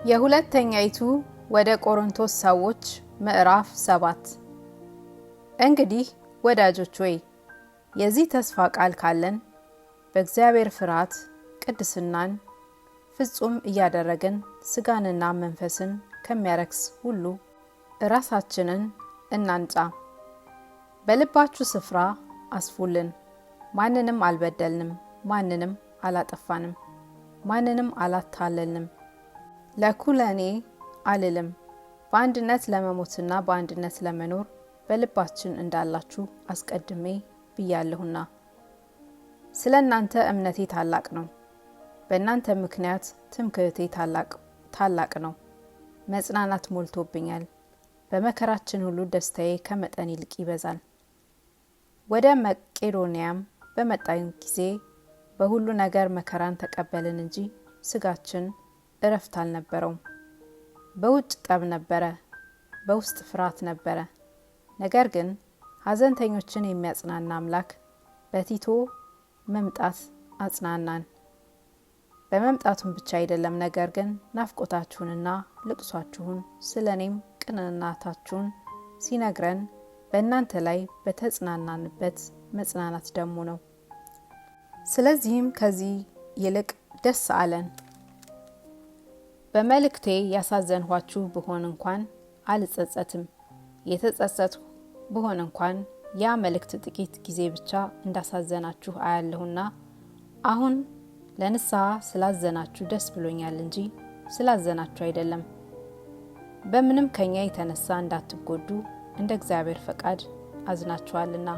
የሁለተኛይቱ ወደ ቆሮንቶስ ሰዎች ምዕራፍ 7 እንግዲህ ወዳጆች ሆይ የዚህ ተስፋ ቃል ካለን በእግዚአብሔር ፍርሃት ቅድስናን ፍጹም እያደረግን ስጋንና መንፈስን ከሚያረክስ ሁሉ ራሳችንን እናንጻ። በልባችሁ ስፍራ አስፉልን። ማንንም አልበደልንም፣ ማንንም አላጠፋንም፣ ማንንም አላታለልንም። ለኩለኔ አልልም። በአንድነት ለመሞትና በአንድነት ለመኖር በልባችን እንዳላችሁ አስቀድሜ ብያለሁና። ስለ እናንተ እምነቴ ታላቅ ነው፣ በእናንተ ምክንያት ትምክህቴ ታላቅ ነው። መጽናናት ሞልቶብኛል፣ በመከራችን ሁሉ ደስታዬ ከመጠን ይልቅ ይበዛል። ወደ መቄዶንያም በመጣን ጊዜ በሁሉ ነገር መከራን ተቀበልን እንጂ ስጋችን እረፍት አልነበረውም። በውጭ ጠብ ነበረ፣ በውስጥ ፍርሃት ነበረ። ነገር ግን ሐዘንተኞችን የሚያጽናና አምላክ በቲቶ መምጣት አጽናናን። በመምጣቱም ብቻ አይደለም፣ ነገር ግን ናፍቆታችሁንና ልቅሷችሁን ስለኔም ቅንናታችሁን ሲነግረን በእናንተ ላይ በተጽናናንበት መጽናናት ደሞ ነው። ስለዚህም ከዚህ ይልቅ ደስ አለን። በመልእክቴ ያሳዘንኋችሁ ብሆን እንኳን አልጸጸትም። የተጸጸትሁ ብሆን እንኳን ያ መልእክት ጥቂት ጊዜ ብቻ እንዳሳዘናችሁ አያለሁና አሁን ለንስሐ ስላዘናችሁ ደስ ብሎኛል እንጂ ስላዘናችሁ አይደለም። በምንም ከኛ የተነሳ እንዳትጎዱ እንደ እግዚአብሔር ፈቃድ አዝናችኋልና።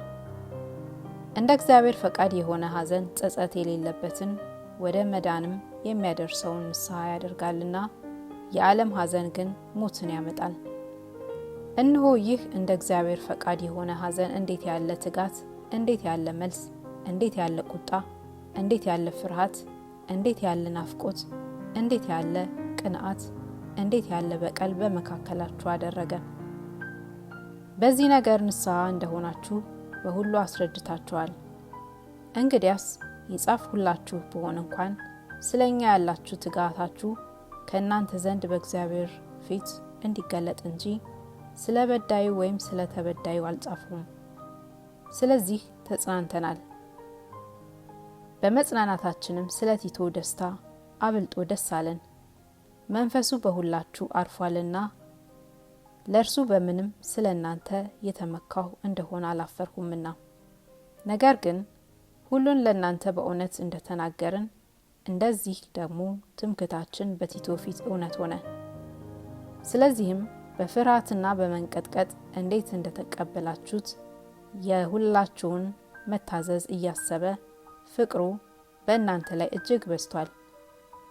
እንደ እግዚአብሔር ፈቃድ የሆነ ሐዘን ጸጸት የሌለበትን ወደ መዳንም የሚያደርሰውን ንስሐ ያደርጋልና፣ የዓለም ሐዘን ግን ሞትን ያመጣል። እነሆ ይህ እንደ እግዚአብሔር ፈቃድ የሆነ ሐዘን እንዴት ያለ ትጋት፣ እንዴት ያለ መልስ፣ እንዴት ያለ ቁጣ፣ እንዴት ያለ ፍርሃት፣ እንዴት ያለ ናፍቆት፣ እንዴት ያለ ቅንዓት፣ እንዴት ያለ በቀል በመካከላችሁ አደረገ። በዚህ ነገር ንስሐ እንደሆናችሁ በሁሉ አስረድታችኋል። እንግዲያስ የጻፍሁላችሁ ብሆን እንኳን ስለኛ ያላችሁ ትጋታችሁ ከእናንተ ዘንድ በእግዚአብሔር ፊት እንዲገለጥ እንጂ ስለ በዳዩ ወይም ስለ ተበዳዩ አልጻፍሁም። ስለዚህ ተጽናንተናል። በመጽናናታችንም ስለ ቲቶ ደስታ አብልጦ ደስ አለን። መንፈሱ በሁላችሁ አርፏልና ለእርሱ በምንም ስለ እናንተ የተመካሁ እንደሆነ አላፈርሁምና። ነገር ግን ሁሉን ለእናንተ በእውነት እንደተናገርን እንደዚህ ደግሞ ትምክህታችን በቲቶ ፊት እውነት ሆነ። ስለዚህም በፍርሃትና በመንቀጥቀጥ እንዴት እንደተቀበላችሁት የሁላችሁን መታዘዝ እያሰበ ፍቅሩ በእናንተ ላይ እጅግ በዝቷል።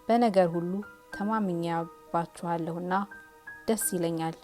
በነገር ሁሉ ተማምኛባችኋለሁና ደስ ይለኛል።